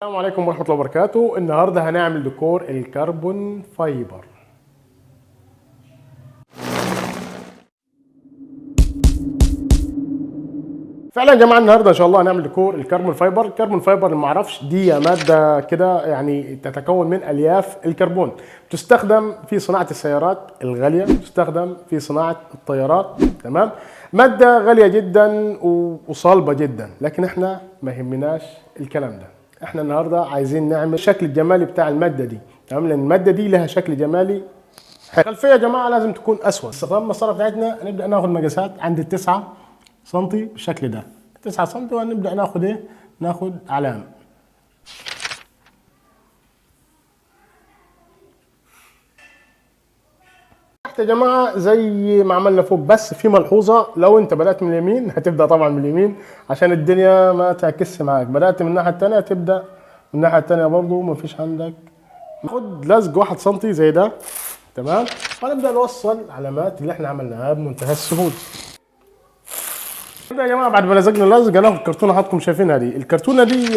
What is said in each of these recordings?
السلام عليكم ورحمة الله وبركاته. النهاردة هنعمل ديكور الكربون فايبر. فعلا يا جماعة النهاردة ان شاء الله هنعمل ديكور الكربون فايبر. الكربون فايبر اللي معرفش دي مادة كده يعني تتكون من الياف الكربون، تستخدم في صناعة السيارات الغالية، تستخدم في صناعة الطيارات. تمام، مادة غالية جدا وصلبة جدا، لكن احنا ما يهمناش الكلام ده. احنا النهارده عايزين نعمل الشكل الجمالي بتاع الماده دي. تمام، لان الماده دي لها شكل جمالي. الخلفيه يا جماعه لازم تكون اسود. استخدام المسطره بتاعتنا هنبدا ناخد مقاسات عند التسعة سنتي بالشكل ده، 9 سنتي، وهنبدا ناخد ايه؟ ناخد علامه. تحت يا جماعه زي ما عملنا فوق، بس في ملحوظه، لو انت بدات من اليمين هتبدا طبعا من اليمين عشان الدنيا ما تعكسش معاك، بدات من الناحيه الثانيه تبدا من الناحيه الثانيه برضو مفيش عندك. ناخد لزق 1 سنتي زي ده. تمام، وهنبدا نوصل العلامات اللي احنا عملناها بمنتهى السهوله. كده يا جماعه بعد ما لزقنا اللزق هناخد كرتونه حضراتكم شايفينها دي. الكرتونه دي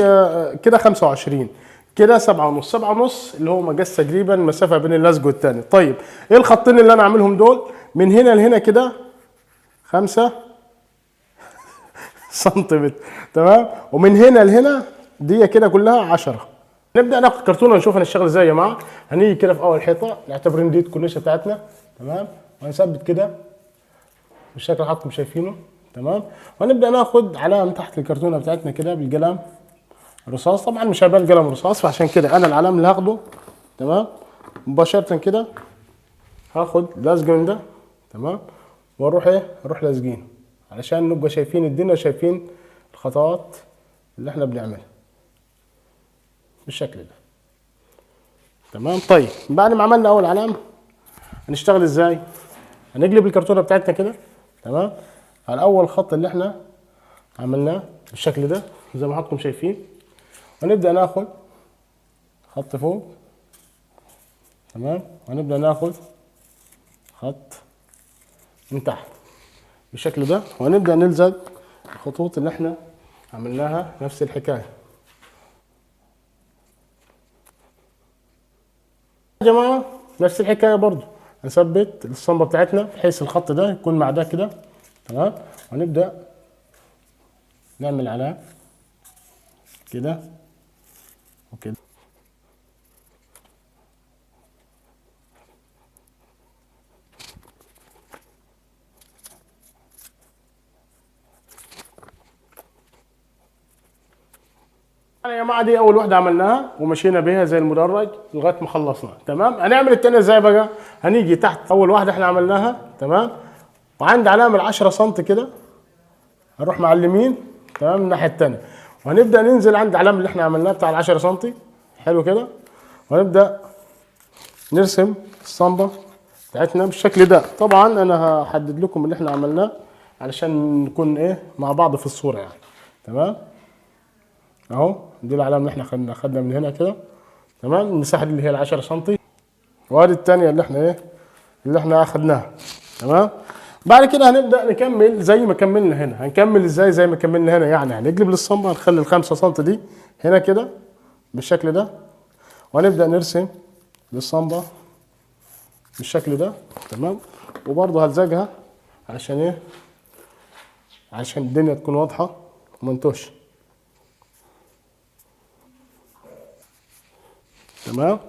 كده 25، كده 7 ونص. 7 ونص اللي هو مقاس تقريبا المسافه بين اللزق والتاني. طيب ايه الخطين اللي انا عاملهم دول؟ من هنا لهنا كده 5 سنتيمتر. تمام، ومن هنا لهنا دي كده كلها 10. نبدا ناخد كرتونه ونشوف هنشتغل ازاي يا جماعه. هنيجي كده في اول حيطه، نعتبر ان دي الكورنيشه بتاعتنا. تمام، وهنثبت كده بالشكل اللي حضراتكم شايفينه. تمام، وهنبدا ناخد علامه تحت الكرتونه بتاعتنا كده بالقلم رصاص. طبعا مش هيبان قلم رصاص، فعشان كده انا العلامه اللي هاخده تمام مباشره كده هاخد لزق من ده. تمام، واروح ايه؟ اروح لازقينه علشان نبقى شايفين الدنيا وشايفين الخطوات اللي احنا بنعملها بالشكل ده. تمام، طيب بعد ما عملنا اول علامه هنشتغل ازاي؟ هنقلب الكرتونه بتاعتنا كده. تمام، على اول خط اللي احنا عملناه بالشكل ده زي ما حضراتكم شايفين، ونبدا ناخد خط فوق. تمام، ونبدا ناخد خط من تحت بالشكل ده، ونبدا نلزق الخطوط اللي احنا عملناها نفس الحكايه. يا جماعه نفس الحكايه برضو هنثبت الصنبه بتاعتنا بحيث الخط ده يكون مع ده كده. تمام، ونبدا نعمل على كده وكده. يا جماعه دي اول واحده عملناها ومشينا بيها زي المدرج لغايه ما خلصنا. تمام، هنعمل الثانيه ازاي بقى؟ هنيجي تحت اول واحده احنا عملناها. تمام، وعند علامه 10 سم كده هنروح معلمين. تمام، من الناحيه الثانيه، وهنبدا ننزل عند العلامه اللي احنا عملناها بتاع ال 10 سم. حلو كده، وهنبدا نرسم الصنبه بتاعتنا بالشكل ده. طبعا انا هحدد لكم اللي احنا عملناه علشان نكون ايه مع بعض في الصوره يعني. تمام، اهو دي العلامه اللي احنا خدنا من هنا كده. تمام، المساحه دي اللي هي ال 10 سم، وادي الثانيه اللي احنا ايه اللي احنا اخدناها. تمام، بعد كده هنبدا نكمل زي ما كملنا هنا. هنكمل ازاي زي ما كملنا هنا؟ يعني هنقلب للصنبه، هنخلي ال 5 سم دي هنا كده بالشكل ده، وهنبدا نرسم للصنبه بالشكل ده. تمام، وبرضه هلزقها علشان ايه؟ عشان الدنيا تكون واضحه وما نتوهش. تمام،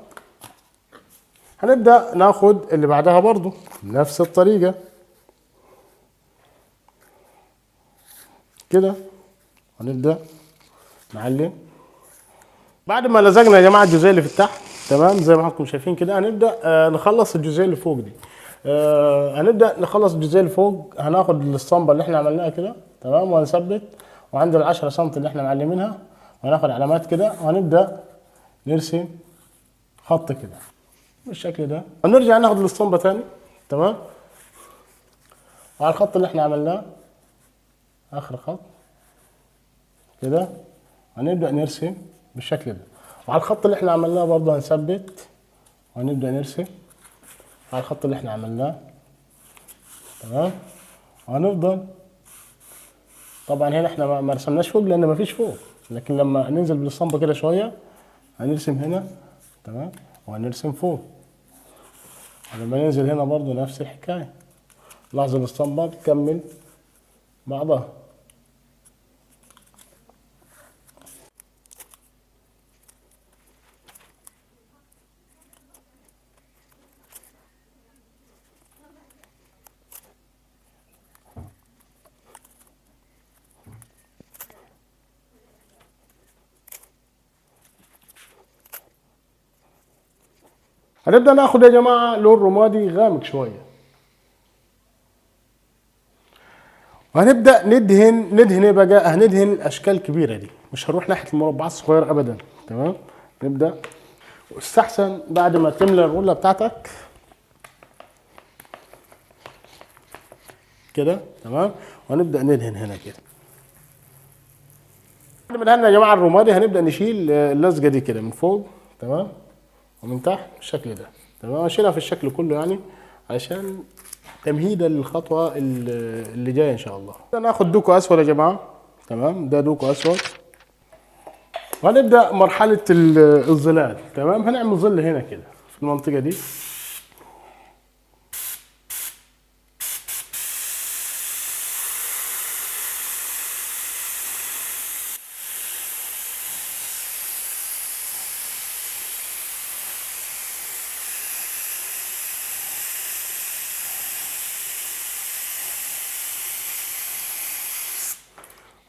هنبدأ ناخد اللي بعدها برضو نفس الطريقة كده، هنبدأ نعلم. بعد ما لزقنا يا جماعة الجزئية اللي في تحت تمام زي ما حضراتكم شايفين كده، هنبدأ نخلص الجزئية اللي فوق دي. هنبدأ نخلص الجزئية اللي فوق. هناخد الاسطمبة اللي احنا عملناها كده. تمام، وهنثبت، وعند ال10 سم اللي احنا معلمينها وهناخد علامات كده، وهنبدأ نرسم خط كده بالشكل ده، ونرجع ناخد الاسطمبة تاني. تمام، وعلى الخط اللي احنا عملناه اخر خط كده هنبدأ نرسم بالشكل ده، وعلى الخط اللي احنا عملناه برضه هنثبت وهنبدأ نرسم على الخط اللي احنا عملناه. تمام، وهنفضل طبعا هنا احنا ما رسمناش فوق لان ما فيش فوق، لكن لما ننزل بالاسطمبة كده شوية هنرسم هنا، تمام، وهنرسم فوق. ولما ننزل هنا برضو نفس الحكاية. لاحظ الاسطمبة بتكمل بعضها. هنبدأ ناخد يا جماعة لون رمادي غامق شوية، وهنبدأ ندهن ايه بقى؟ هندهن الأشكال الكبيرة دي، مش هنروح ناحية المربعات الصغيرة أبدا. تمام، نبدأ. واستحسن بعد ما تملى الرولة بتاعتك كده، تمام، وهنبدأ ندهن هنا كده. بعد ما دهنا يا جماعة الرمادي هنبدأ نشيل اللزقة دي كده من فوق، تمام، ومن تحت بالشكل ده، تمام. اشيلها في الشكل كله يعني عشان تمهيدا للخطوه اللي جايه ان شاء الله. ناخد دوكو اسود يا جماعه، تمام، ده دوكو اسود. وهنبدا مرحله الظلال، تمام. هنعمل ظل هنا كده في المنطقه دي.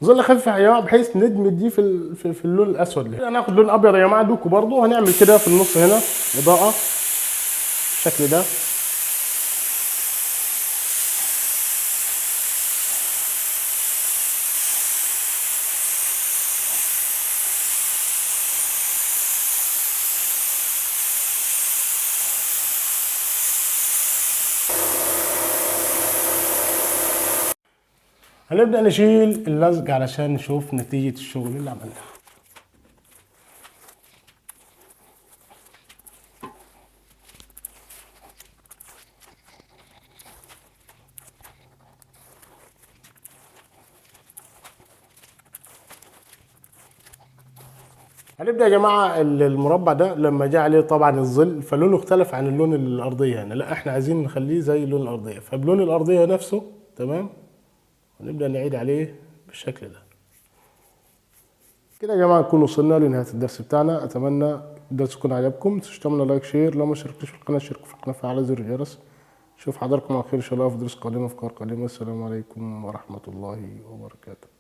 ظل خفيف يا جماعه بحيث ندمج دي في اللون الاسود. اللي هناخد لون ابيض يا جماعه دوكو برضو، هنعمل كده في النص هنا اضاءه بالشكل ده. هنبدأ نشيل اللزق علشان نشوف نتيجة الشغل اللي عملناه. هنبدأ يا جماعة المربع ده لما جه عليه طبعا الظل فلونه اختلف عن اللون الأرضية هنا، لا احنا عايزين نخليه زي لون الأرضية، فبلون الأرضية نفسه، تمام. ونبدأ نعيد عليه بالشكل ده. كده يا جماعة نكون وصلنا لنهاية الدرس بتاعنا. أتمنى الدرس يكون عجبكم. متنسوش تعملوا لايك شير، لو ما شاركتوش في القناة شاركوا في القناة وفعلوا زر الجرس. أشوف حضراتكم على خير إن شاء الله في دروس قادمة، أفكار قادمة. السلام عليكم ورحمة الله وبركاته.